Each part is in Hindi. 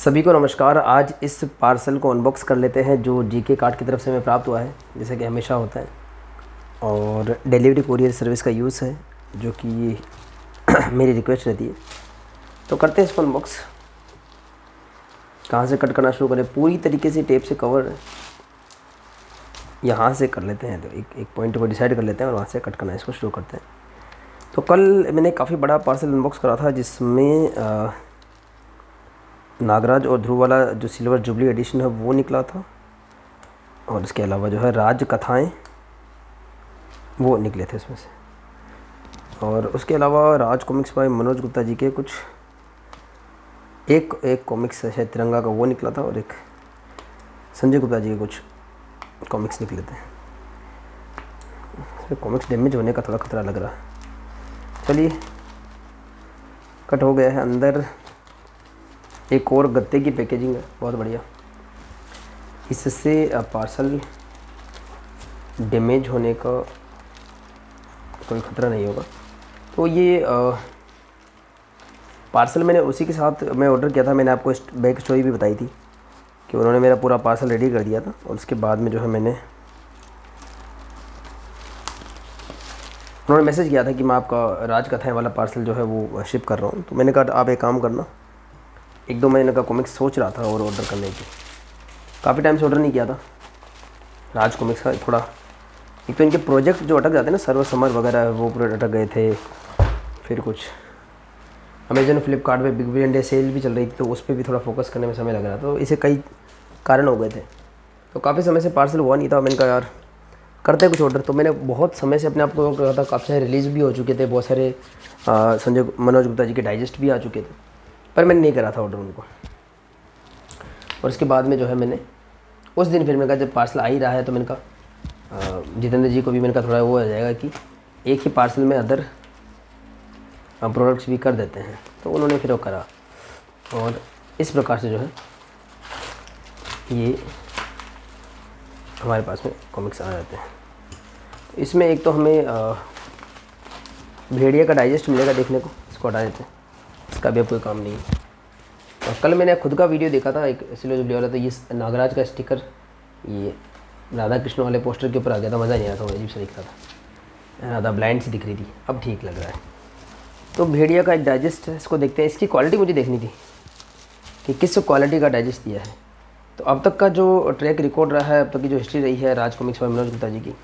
सभी को नमस्कार। आज इस पार्सल को अनबॉक्स कर लेते हैं जो जीके कार्ड की तरफ से हमें प्राप्त हुआ है, जैसे कि हमेशा होता है। और डिलीवरी कुरियर सर्विस का यूज़ है जो कि मेरी रिक्वेस्ट रहती है। तो करते हैं इसको अनबॉक्स। कहाँ से कट करना शुरू करें? पूरी तरीके से टेप से कवर यहाँ से कर लेते हैं। तो एक पॉइंट को डिसाइड कर लेते हैं और वहाँ से कट करना इसको शुरू करते हैं। तो कल मैंने काफ़ी बड़ा पार्सल अनबॉक्स करा था जिसमें नागराज और ध्रुव वाला जो सिल्वर जुबली एडिशन है वो निकला था, और इसके अलावा जो है राज कथाएं वो निकले थे इसमें से। और उसके अलावा राज कॉमिक्स बाय मनोज गुप्ता जी के कुछ एक कॉमिक्स है शायद तिरंगा का, वो निकला था। और एक संजय गुप्ता जी के कुछ कॉमिक्स निकले थे। इसमें कॉमिक्स डैमेज होने का थोड़ा खतरा लग रहा है। चलिए, कट हो गया है। अंदर एक और गत्ते की पैकेजिंग है, बहुत बढ़िया। इससे पार्सल डैमेज होने का कोई ख़तरा नहीं होगा। तो ये पार्सल मैंने उसी के साथ मैं ऑर्डर किया था। मैंने आपको बैक स्टोरी भी बताई थी कि उन्होंने मेरा पूरा पार्सल रेडी कर दिया था, और उसके बाद में जो है उन्होंने मैसेज किया था कि मैं आपका राज कथाएं वाला पार्सल जो है वो शिप कर रहा हूँ। तो मैंने कहा आप एक काम करना, 1-2 महीने का कॉमिक्स सोच रहा था और ऑर्डर करने की। काफ़ी टाइम से ऑर्डर नहीं किया था राज कॉमिक्स का। थोड़ा एक तो इनके प्रोजेक्ट जो अटक जाते हैं ना, सर्व समर वगैरह, वो पूरे अटक गए थे। फिर कुछ अमेजन फ्लिपकार्ट पे बिग बिलियन डे सेल भी चल रही थी, तो उस पर भी थोड़ा फोकस करने में समय लग रहा था। तो इसे कई कारण हो गए थे, तो काफ़ी समय से पार्सल हुआ नहीं था। मैंने कहा यार करते कुछ ऑर्डर। तो मैंने बहुत समय से अपने आप को कहा था, काफ़ी सारे रिलीज़ भी हो चुके थे, बहुत सारे संजय मनोज गुप्ता जी के डाइजेस्ट भी आ चुके थे, पर मैंने नहीं करा था ऑर्डर उनको। और उसके बाद में जो है मैंने उस दिन फिर मैंने कहा जब पार्सल आ ही रहा है तो मैंने कहा जितेंद्र जी को भी मैंने कहा थोड़ा वो हो जाएगा कि एक ही पार्सल में अदर प्रोडक्ट्स भी कर देते हैं। तो उन्होंने फिर वो करा, और इस प्रकार से जो है ये हमारे पास में कॉमिक्स आ जाते हैं। तो इसमें एक तो हमें भेड़िया का डाइजेस्ट मिलेगा देखने को, इसको हटा देते हैं, इसका भी अब कोई काम नहीं है। और कल मैंने खुद का वीडियो देखा था एक सिल्वर जुबली वाला, तो ये नागराज का स्टिकर ये राधा कृष्ण वाले पोस्टर के ऊपर आ गया था। मज़ा नहीं आया था, अजीब सा दिख रहा था, राधा ब्लाइंड सी दिख रही थी। अब ठीक लग रहा है। तो भेड़िया का एक डाइजेस्ट है, इसको देखते हैं। इसकी क्वालिटी मुझे देखनी थी कि किस क्वालिटी का डाइजेस्ट दिया है। तो अब तक का जो ट्रैक रिकॉर्ड रहा है, अब तक की जो हिस्ट्री रही है राज कॉमिक्स बाय मनोज गुप्ता जी की, तो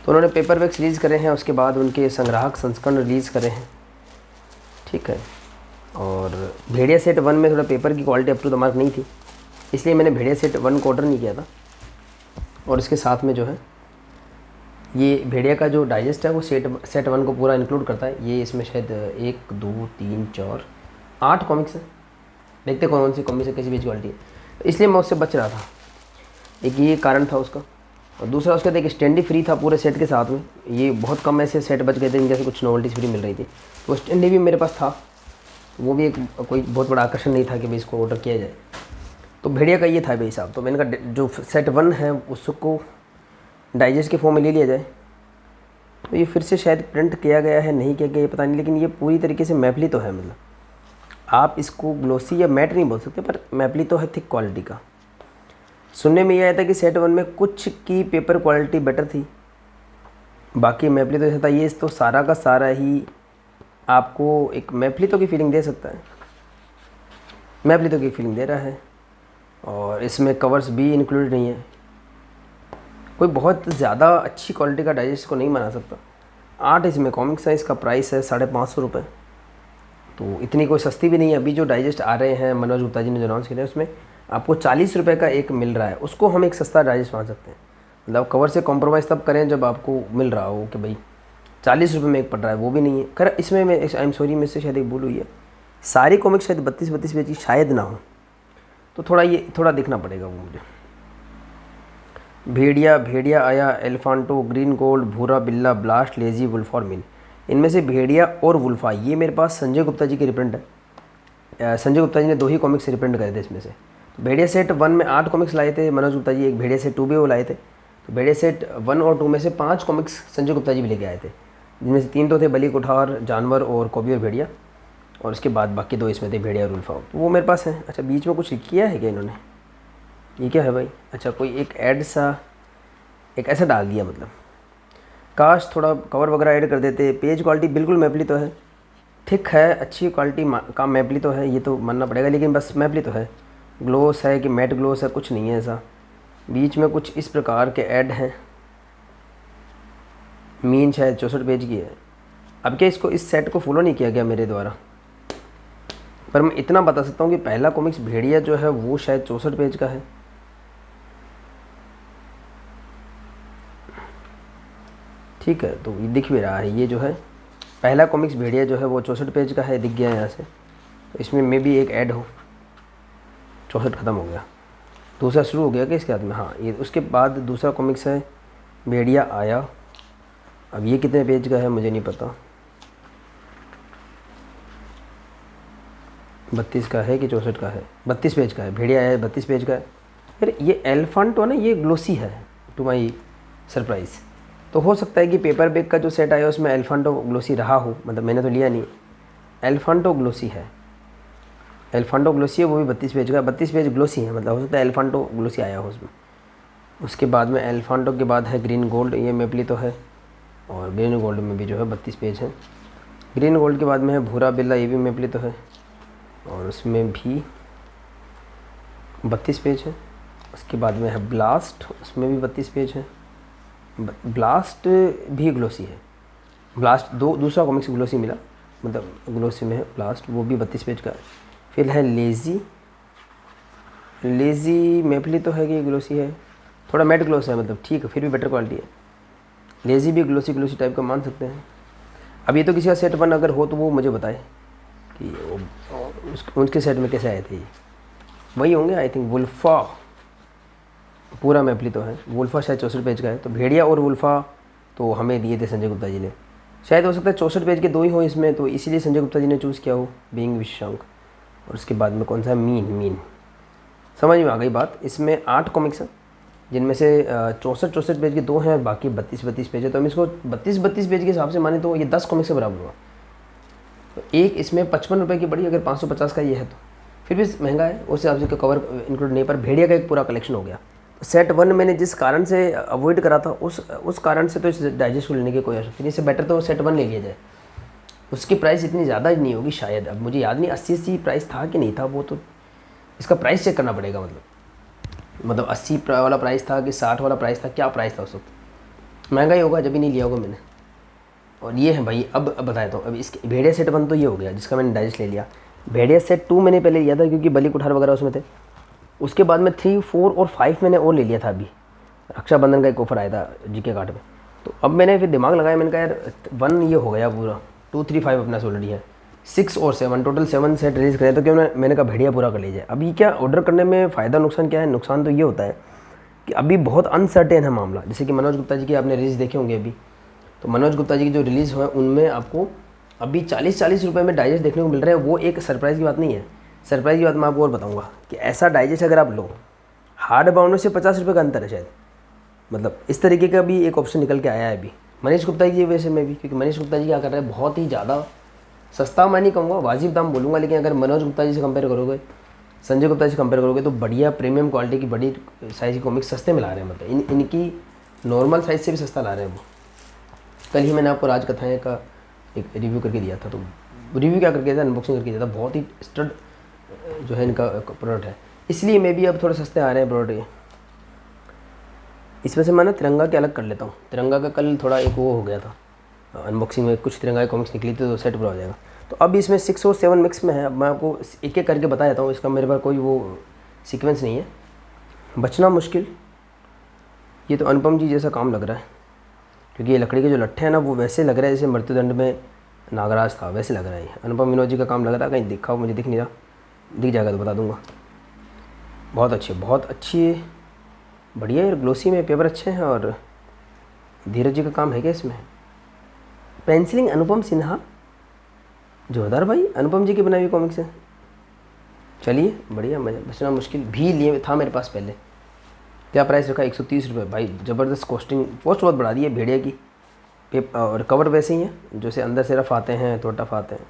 उन्होंने पेपर बैग्स रिलीज़ करे हैं, उसके बाद उनके संग्राहक संस्करण रिलीज़ करे हैं, ठीक है। और भेड़िया सेट 1 में थोड़ा पेपर की quality up to the mark नहीं थी, इसलिए मैंने भेड़िया सेट 1 को ऑर्डर नहीं किया था। और इसके साथ में जो है ये भेड़िया का जो डाइजेस्ट है वो सेट 1 को पूरा इंक्लूड करता है। ये इसमें शायद 1 2 3 4 8 कॉमिक्स हैं। देखते कौन सी कॉमिक्स है, कैसी बेच क्वालिटी है, तो इसलिए मैं उससे बच रहा था। एक ये कारण था उसका। और दूसरा उसका एक स्टैंडी फ्री था पूरे सेट के साथ में। ये बहुत कम ऐसे सेट बच गए थे इनके से कुछ नॉवेल्टीज फ्री मिल रही थी, तो स्टैंडी भी मेरे पास था। वो भी एक कोई बहुत बड़ा आकर्षण नहीं था कि भाई इसको ऑर्डर किया जाए। तो भेड़िया का ये था भाई साहब। तो मैंने कहा जो सेट 1 है उसको डाइजेस्ट के फॉर्म में ले लिया जाए। तो ये फिर से शायद प्रिंट किया गया है, नहीं किया गया ये पता नहीं, लेकिन ये पूरी तरीके से मैपली तो है। मतलब आप इसको ग्लोसी या मैट नहीं बोल सकते, पर मैपली तो है, थिक क्वालिटी का। सुनने में ये आया था कि सेट 1 में कुछ की पेपर क्वालिटी बेटर थी, बाकी मैपली तो ऐसा था। ये तो सारा का सारा ही आपको एक मैपलितो की फीलिंग दे सकता है, मैपलितो की फीलिंग दे रहा है। और इसमें कवर्स भी इंक्लूडेड नहीं है। कोई बहुत ज़्यादा अच्छी क्वालिटी का डाइजेस्ट को नहीं बना सकता। 8 इसमें कॉमिक्स है, इसका प्राइस है 550 रुपये। तो इतनी कोई सस्ती भी नहीं है। अभी जो डाइजेस्ट आ रहे हैं मनोज गुप्ता जी ने जो अनाउंस किया है उसमें आपको 40 रुपये का एक मिल रहा है। उसको हम एक सस्ता डाइजेस्ट मान सकते हैं। मतलब कवर से कॉम्प्रोमाइज़ तब करें जब आपको मिल रहा हो कि भाई 40 रुपये में एक पड़ रहा है, वो भी नहीं है। कर इसमें मैं आई एम सॉरी, में से शायद एक भूल हुई है। सारी कॉमिक्स शायद 32 पेज की शायद ना हो, तो थोड़ा देखना पड़ेगा वो मुझे। भेड़िया आया, एलिफांटो, ग्रीन गोल्ड, भूरा बिल्ला, ब्लास्ट, लेजी, वुल्फॉर्मिन। इनमें से भेड़िया और वुल्फा ये मेरे पास संजय गुप्ता जी की रिप्रिंट है। संजय गुप्ता जी ने 2 ही कॉमिक्स रिप्रिंट करे थे इसमें से। तो भेड़िया सेट 1 में 8 कॉमिक्स लाए थे मनोज गुप्ता जी, एक भेड़िया सेट 2 भी वो लाए थे। तो भेड़िया सेट 1 और 2 में से 5 कॉमिक्स संजय गुप्ता जी भी लेके आए थे, जिनमें से 3 तो थे बली कुठार, जानवर और कॉबी और भेड़िया। और उसके बाद बाकी 2 इसमें थे, भेड़िया और उल्फा, तो वो मेरे पास है। अच्छा बीच में कुछ किया है क्या इन्होंने, ये क्या है भाई? अच्छा कोई एक ऐड सा, एक ऐसा डाल दिया, मतलब काश थोड़ा कवर वगैरह ऐड कर देते। पेज क्वालिटी बिल्कुल मैपली तो है, ठीक है, अच्छी क्वालिटी का मैपली तो है, ये तो मानना पड़ेगा, लेकिन बस मैपली तो है। ग्लोस है कि मैट ग्लोस है, कुछ नहीं है ऐसा। बीच में कुछ इस प्रकार के ऐड हैं। मीन शायद 64 पेज की है। अब क्या इसको, इस सेट को फॉलो नहीं किया गया मेरे द्वारा, पर मैं इतना बता सकता हूँ कि पहला कॉमिक्स भेड़िया जो है वो शायद 64 पेज का है। ठीक है, तो ये दिख भी रहा है, ये जो है पहला कॉमिक्स भेड़िया जो है वो 64 पेज का है, दिख गया है यहाँ से। तो इसमें मे भी एक ऐड हो, 64 ख़त्म हो गया, दूसरा शुरू हो गया क्या इसके बाद में? हाँ, ये उसके बाद दूसरा कॉमिक्स है भेड़िया आया। अब ये कितने पेज का है मुझे नहीं पता, 32 का है कि 64 का है? 32 पेज का है, भेड़िया आया 32 पेज का है। फिर ये एलिफेंट हो ना, ये ग्लोसी है टू माई सरप्राइज़। तो हो सकता है कि पेपर बैग का जो सेट आया उसमें एलिफेंटो ग्लोसी रहा हो, मतलब मैंने तो लिया नहीं। एलिफेंटो ग्लोसी है, एलिफेंटो ग्लोसी है, वो भी 32 पेज का, 32 पेज ग्लोसी है, मतलब हो सकता है एलिफेंटो ग्लोसी आया हो उसमें। उसके बाद में एलिफेंटो के बाद है ग्रीन गोल्ड, ये मेपली तो है, और ग्रीन गोल्ड में भी जो है 32 पेज है। ग्रीन गोल्ड के बाद में है भूरा बिल्ला, ये भी मेपली तो है, और उसमें भी 32 पेज है। उसके बाद में है ब्लास्ट, उसमें भी 32 पेज है। ब्लास्ट भी ग्लोसी है, ब्लास्ट दूसरा कॉमिक्स ग्लोसी मिला, मतलब ग्लोसी में है ब्लास्ट, वो भी 32 पेज का है। फिर है लेज़ी, लेज़ी मेपली तो है कि ग्लोसी है, थोड़ा मैट ग्लोस है, मतलब ठीक है, फिर भी बेटर क्वालिटी है। लेज़ी भी ग्लोसी ग्लोसी टाइप का मान सकते हैं। अब ये तो किसी का सेट 1 अगर हो तो वो मुझे बताए कि उसके सेट में कैसे आए थे, वही होंगे आई थिंक। वुल्फा पूरा मैपली तो है, वुल्फा शायद 64 पेज का है। तो भेड़िया और वुल्फा तो हमें दिए थे संजय गुप्ता जी ने, शायद हो सकता है 64 पेज के 2 ही हो इसमें, तो इसीलिए संजय गुप्ता जी ने चूज़ किया हो, बीइंग विशशांक। और उसके बाद में कौन सा है, मीन समझ में आ गई बात। इसमें 8 कॉमिक्स हैं, जिनमें से 64 पेज के 2 हैं और बाकी 32 पेज है। तो हम इसको 32 पेज के हिसाब से माने तो ये 10 कॉमिक्स के बराबर हुआ। तो एक इसमें 55 रुपये की पड़ी, अगर 550 का ये है तो फिर भी महंगा है, उस हिसाब से कवर इंक्लूड नहीं, पर भेड़िया का एक पूरा कलेक्शन हो गया। सेट 1 मैंने जिस कारण से अवॉइड करा था, उस कारण से तो इस डाइजेस्ट को लेने की कोई आवश्यकता नहीं, इससे बेटर तो सेट 1 ले लिया जाए। उसकी प्राइस इतनी ज़्यादा नहीं होगी शायद, अब मुझे याद नहीं 80 प्राइस था कि नहीं था, वो तो इसका प्राइस चेक करना पड़ेगा। मतलब 80 वाला प्राइस था कि 60 वाला प्राइस था, क्या प्राइस था उस वक्त? महंगा ही होगा, जब भी नहीं लिया होगा मैंने। और ये है भाई, अब बताया तो अब इसके भेड़िया सेट 1 तो ये हो गया जिसका मैंने डाइजेस्ट ले लिया। भेड़िया सेट 2 मैंने पहले लिया था क्योंकि बलि कुठार वगैरह उसमें थे। उसके बाद में 3, 4 और 5 मैंने और ले लिया था। अभी रक्षाबंधन का एक ऑफर आया था जीके कार्ड में, तो अब मैंने फिर दिमाग लगाया, मैंने कहा यार 1 ये हो गया पूरा, 2, 3, 5 अपना ऑलरेडी है, 6 और 7 टोटल 7 सेट रिलीज़ करें, तो क्यों मैंने कहा भेड़िया पूरा कर लीजिए। अभी क्या ऑर्डर करने में फ़ायदा नुकसान क्या है? नुकसान तो ये होता है कि अभी बहुत अनसर्टेन है मामला। जैसे कि मनोज गुप्ता जी की आपने रिलीज़ देखे होंगे अभी, तो मनोज गुप्ता जी की जो रिलीज़ हुआ है उनमें आपको अभी 40 रुपये में डाइजेस्ट देखने को मिल रहा है। वो एक सरप्राइज़ की बात नहीं है। सरप्राइज़ की बात मैं आपको और बताऊंगा कि ऐसा डाइजेस्ट अगर आप लो, हार्ड बाउंड में से 50 रुपये का अंतर है शायद, मतलब इस तरीके का भी एक ऑप्शन निकल के आया है अभी मनीष गुप्ता जी की वजह से में भी, क्योंकि मनीष गुप्ता जी क्या कर रहे हैं, बहुत ही ज़्यादा सस्ता मैं नहीं कहूँगा, वाजिब दाम बोलूँगा, लेकिन अगर मनोज गुप्ता जी से कंपेयर करोगे, संजय गुप्ता जी से कंपेयर करोगे, तो बढ़िया प्रीमियम क्वालिटी की बड़ी साइज़ की कॉमिक्स सस्ते में ला रहे हैं। मतलब इनकी नॉर्मल साइज़ से भी सस्ता ला रहे हैं वो। कल ही मैंने आपको राजकथाएँ का एक रिव्यू करके दिया था, तो रिव्यू क्या करके दिया था, अनबॉक्सिंग करके दिया था। बहुत ही स्टड जो है इनका प्रोडक्ट है, इसलिए मैं भी अब थोड़े सस्ते आ रहे हैं प्रोडक्ट। इसमें से मैं ना तिरंगा के अलग कर लेता हूँ। तिरंगा का कल थोड़ा एक वो हो गया था, अनबॉक्सिंग में कुछ तिरंगा की कॉमिक्स निकली थी, तो सेट पूरा हो जाएगा। तो अब इसमें 6 और 7 मिक्स में है। अब मैं आपको एक एक करके बता देता हूँ, इसका मेरे पास कोई वो सीक्वेंस नहीं है। बचना मुश्किल, ये तो अनुपम जी जैसा काम लग रहा है, क्योंकि ये लकड़ी के जो लट्ठे हैं ना, वो वैसे लग रहा है जैसे मृत्युदंड में नागराज था, वैसे लग रहा है। अनुपम विनोद जी का काम लग रहा है, कहीं दिखा मुझे दिख नहीं रहा, दिख जाएगा तो बता दूंगा। बहुत अच्छी बढ़िया है, ग्लोसी में पेपर अच्छे हैं। और धीरज जी का काम है क्या इसमें? पेंसिलिंग अनुपम सिन्हा, जोरदार भाई, अनुपम जी की बनाई हुई कॉमिक्स है। चलिए बढ़िया, मजा। बचना मुश्किल भी लिए था मेरे पास पहले। क्या प्राइस रखा? 130 रुपये भाई, ज़बरदस्त कॉस्ट बहुत बढ़ा दी है भेड़िया की। और कवर वैसे ही हैं जैसे अंदर से रफ आते हैं तो टफ आते हैं।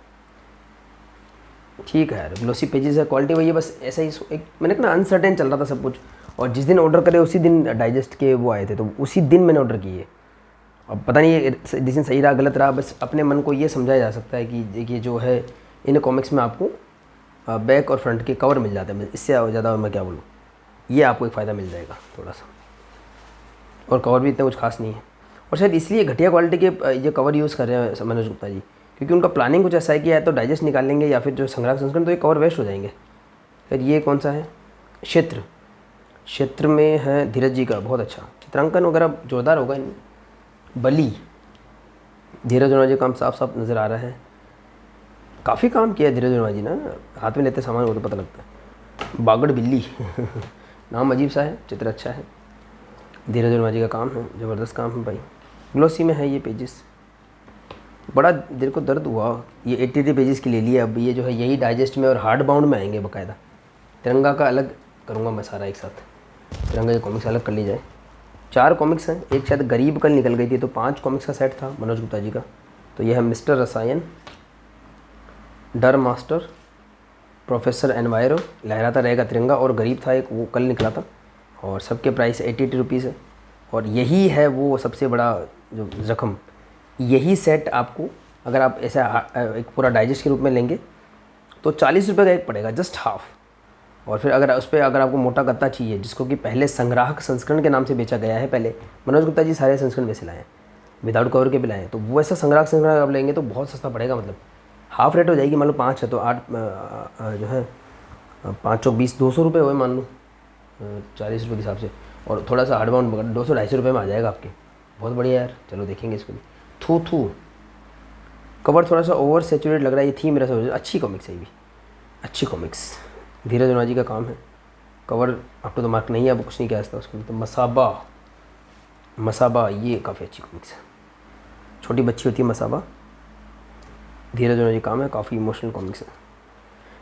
ठीक है यार, ग्लोसी पेजेस है, क्वालिटी वही है, बस ऐसा ही एक मैंने कहा ना अनसर्टेन चल रहा था सब कुछ, और जिस दिन ऑर्डर करे उसी दिन डाइजेस्ट के वो आए थे, तो उसी दिन मैंने ऑर्डर किए। अब पता नहीं ये डिसीजन सही रहा गलत रहा, बस अपने मन को ये समझाया जा सकता है कि देखिए जो है इन कॉमिक्स में आपको बैक और फ्रंट के कवर मिल जाते हैं, इससे ज़्यादा मैं क्या बोलूँ, ये आपको एक फ़ायदा मिल जाएगा थोड़ा सा, और कवर भी इतना कुछ खास नहीं है। और शायद इसलिए घटिया क्वालिटी के ये कवर यूज़ कर रहे हैं मनोज गुप्ता जी, क्योंकि उनका प्लानिंग कुछ ऐसा है कि या तो डाइजेस्ट निकाल लेंगे या फिर जो संग्राहक संस्करण, तो ये कवर वेस्ट हो जाएंगे। फिर ये कौन सा है, क्षेत्र, क्षेत्र में है धीरज जी का, बहुत अच्छा चित्रांकन वगैरह जोरदार होगा। बली, धीरज वर्मा जी काम साफ साफ नज़र आ रहा है, काफ़ी काम किया है धीरज वर्मा जी ना, हाथ में लेते सामान वो तो पता लगता है। बागड़ बिल्ली नाम अजीब सा है, चित्र अच्छा है, धीरज वर्मा जी का काम है, ज़बरदस्त काम है भाई। ग्लोसी में है ये पेजेस, बड़ा दिल को दर्द हुआ, ये 83 पेजेस की ले लिया। अब ये जो है यही डाइजेस्ट में और हार्ड बाउंड में आएंगे बाकायदा। तिरंगा का अलग करूँगा मैं सारा एक साथ, तिरंगा की कॉमिक्स अलग कर ली जाए। 4 कॉमिक्स हैं, एक शायद गरीब कल निकल गई थी, तो 5 कॉमिक्स का सेट था मनोज गुप्ता जी का। तो यह है मिस्टर रसायन, डर मास्टर, प्रोफेसर एनवायरो, लहराता रहेगा तिरंगा, और गरीब था एक, वो कल निकला था, और सबके प्राइस 80 रुपीज़ है। और यही है वो सबसे बड़ा जो ज़ख्म, यही सेट आपको अगर आप ऐसा एक पूरा डाइजेस्ट के रूप में लेंगे तो 40 रुपये का एक पड़ेगा, जस्ट हाफ। और फिर अगर उस पर अगर आपको मोटा गत्ता चाहिए, जिसको कि पहले संग्राहक संस्करण के नाम से बेचा गया है, पहले मनोज गुप्ता जी सारे संस्करण में से लाए हैं, विदाउट कवर के भी लाए हैं, तो वो ऐसा संग्राहक संस्करण आप लेंगे तो बहुत सस्ता पड़ेगा, मतलब हाफ रेट हो जाएगी। मान लो 5 है तो 8 जो है 5 चौक 20, 200 रुपये हुए मान लो 40 रुपये के हिसाब से, और थोड़ा सा हार्ड बाउंड 200-250 रुपये में आ जाएगा आपके, बहुत बढ़िया यार। चलो देखेंगे इसको भी। थू कवर थोड़ा सा ओवर सेचुरेट लग रहा है, ये थी मेरा समझ, अच्छी कॉमिक्स है ये भी, अच्छी कॉमिक्स, धीरज वर्मा जी का काम है। Cover up to the mark नहीं है, अब कुछ नहीं कह सकता उसको। तो मसाबा ये काफ़ी अच्छी कॉमिक्स है, छोटी बच्ची होती है मसाबा, धीरज वर्मा जी काम है, काफ़ी इमोशनल कॉमिक्स है।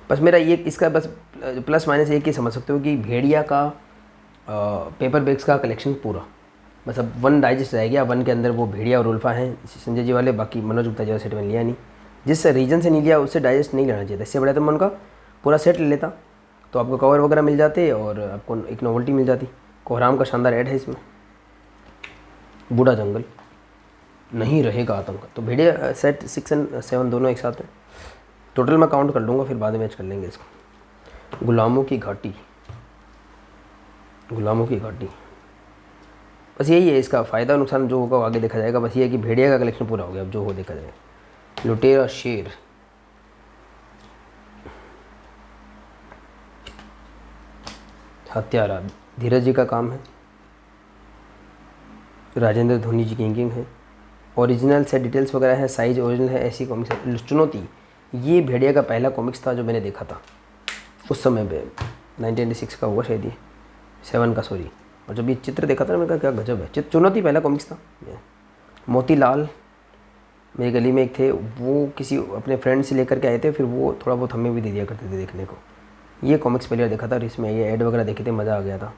बस मेरा ये इसका बस प्लस माइनस एक ही समझ सकते हो कि भेड़िया का पेपर बैग्स का कलेक्शन पूरा, बस अब 1 डाइजेस्ट रह गया, 1 के अंदर वो भेड़िया और उल्फा हैं संजय जी वाले, बाकी मनोज गुप्ता जी वाला सेट मैंने लिया नहीं, जिस रीजन से नहीं लिया उससे डाइजेस्ट नहीं लेना चाहिए था। इससे बड़ा तो मैं उनका पूरा सेट ले लेता, तो आपको कवर वगैरह मिल जाते और आपको एक नोवेल्टी मिल जाती। कोहराम का शानदार ऐड है इसमें, बूढ़ा जंगल, नहीं रहेगा आतंक, तो भेड़िया सेट 6 और 7 दोनों एक साथ है। टोटल मैं काउंट कर लूँगा, फिर बाद में मैच कर लेंगे इसको। गुलामों की घाटी, बस यही है इसका फ़ायदा नुकसान जो होगा आगे देखा जाएगा। बस ये है कि भेड़िया का कलेक्शन पूरा हो गया, अब जो हो देखा जाएगा। लुटेरा शेर, हत्यारा, धीरज जी का काम है, राजेंद्र धोनी जी की इंकिंग है, ओरिजिनल से डिटेल्स वगैरह है, साइज ओरिजिनल है, ऐसी कॉमिक्स है। चुनौती, ये भेड़िया का पहला कॉमिक्स था जो मैंने देखा था उस समय पे, 1996 का हुआ शायद, ये 7 का सॉरी। और जब ये चित्र देखा था ना, मैंने कहा क्या गजब है। चुनौती पहला कॉमिक्स था। मोतीलाल, मेरी गली में एक थे, वो किसी अपने फ्रेंड से लेकर के आए थे, फिर वो थोड़ा बहुत हमें भी दे दिया करते थे देखने को। ये कॉमिक्स पहले बार देखा था, और इसमें ये ऐड वगैरह देखे थे, मज़ा आ गया था।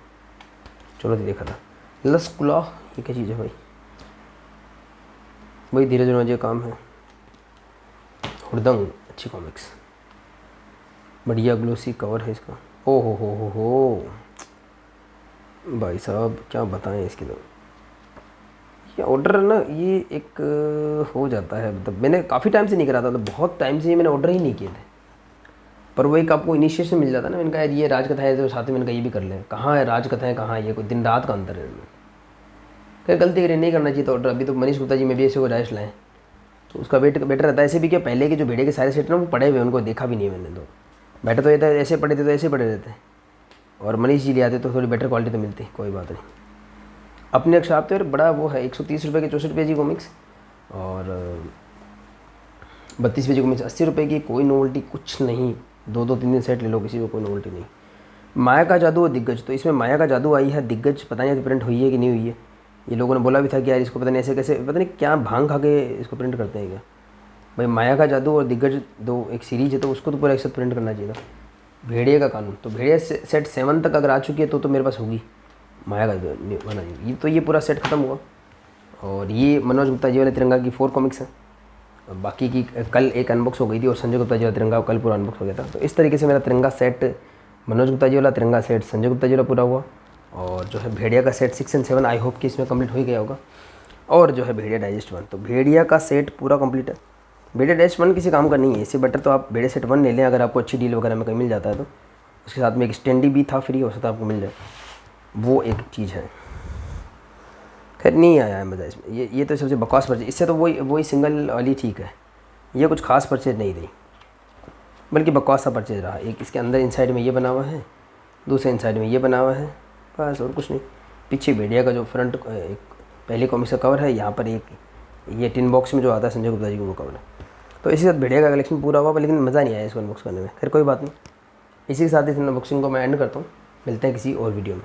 चुनौती देखा था। लसकुला, ये क्या चीज़ है भाई, वही धीरज वर्मा जी का काम है। हुड़दंग, अच्छी कॉमिक्स, बढ़िया ग्लोसी कवर है इसका। ओ हो भाई साहब क्या बताएं इसकी, तो ये ऑर्डर ना ये एक हो जाता है, मतलब मैंने काफ़ी टाइम से नहीं करा था, तो बहुत टाइम से मैंने ऑर्डर ही नहीं किए थे, पर वो एक आपको इनिशिएशन मिल जाता है ना। मैंने कहा यार ये राजकथा है, तो साथ में मैंने कहा ये भी कर लें, कहाँ है राजकथा है, कहाँ है ये, कोई दिन रात का अंतर है इनमें। क्या गलती करें, नहीं करना चाहिए था ऑर्डर। अभी तो मनीष गुप्ता जी में भी ऐसे गुजारिश लाएँ, तो उसका बेटर रहता है। ऐसे भी क्या पहले के जो भेड़े के सारे सेट ना वो पड़े हुए, उनको देखा भी नहीं मैंने, तो बेटर तो ये था ऐसे पड़े थे तो ऐसे पड़े रहते, और मनीष जी ले आते तो थोड़ी बेटर क्वालिटी तो मिलती, कोई बात नहीं। अपने अक्षाप तो यार बड़ा वो है, 130 रुपये की 64 पेज की कॉमिक्स, और 32 पेज की कॉमिक्स 80 रुपये की, कोई नोवेल्टी कुछ नहीं। 2-3 सेट ले लो, किसी को कोई नोवेल्टी नहीं। माया का जादू और दिग्गज, तो इसमें माया का जादू आई है, दिग्गज पता नहीं प्रिंट हुई है कि नहीं हुई है। ये लोगों ने बोला भी था कि यार इसको पता नहीं ऐसे कैसे, पता नहीं क्या भांग खा के इसको प्रिंट करते हैं क्या भाई। माया का जादू और दिग्गज दो एक सीरीज है, तो उसको तो पूरा एक साथ प्रिंट करना चाहिए था। भेड़िया का कानून, तो भेड़िया सेट 7 तक अगर आ चुकी है तो मेरे पास होगी माया का बना ये, तो ये पूरा सेट ख़त्म हुआ। और ये मनोज गुप्ता जी वाले तिरंगा की 4 कॉमिक्स हैं, बाकी की कल एक अनबॉक्स हो गई थी और संजय गुप्ता जी वाला तिरंगा कल पूरा अनबॉक्स हो गया था। तो इस तरीके से मेरा तिरंगा सेट, मनोज गुप्ता जी वाला तिरंगा सेट संजय गुप्ता जी वाला पूरा हुआ, और जो है भेड़िया का सेट 6 और 7 आई होप कि इसमें कंप्लीट हो ही गया होगा, और जो है भेड़िया डाइजेस्ट 1। तो भेड़िया का सेट पूरा कंप्लीट है। भेड़िया डाइजेस्ट 1 किसी काम का नहीं है, इससे बेटर तो आप भेड़िया सेट 1 ले लें, अगर आपको अच्छी डील वगैरह में कहीं मिल जाता है तो। उसके साथ में एक स्टैंडी भी था फ्री, हो सकता है आपको मिल जाए, वो एक चीज़ है। खैर नहीं आया है मज़ा इसमें, ये तो सबसे बकवास परचेज, इससे तो वही सिंगल वाली ठीक है, ये कुछ खास परचेज नहीं रही, बल्कि बकवास सा परचेज रहा। एक इसके अंदर इनसाइड में ये बना हुआ है, दूसरे इनसाइड में ये बना हुआ है, बस और कुछ नहीं। पीछे भेड़िया का जो फ्रंट एक पहले कॉमिक्स का कवर है, यहाँ पर एक ये टिन बॉक्स में जो आता है संजय गुप्ता जी को वो कवर है। तो इसी साथ भेड़िया का कलेक्शन पूरा हुआ, लेकिन मज़ा नहीं आया इसको अनबॉक्स करने में। खैर कोई बात नहीं, इसी के साथ इस अनबॉक्सिंग को मैं एंड करता हूँ। मिलते हैं किसी और वीडियो में।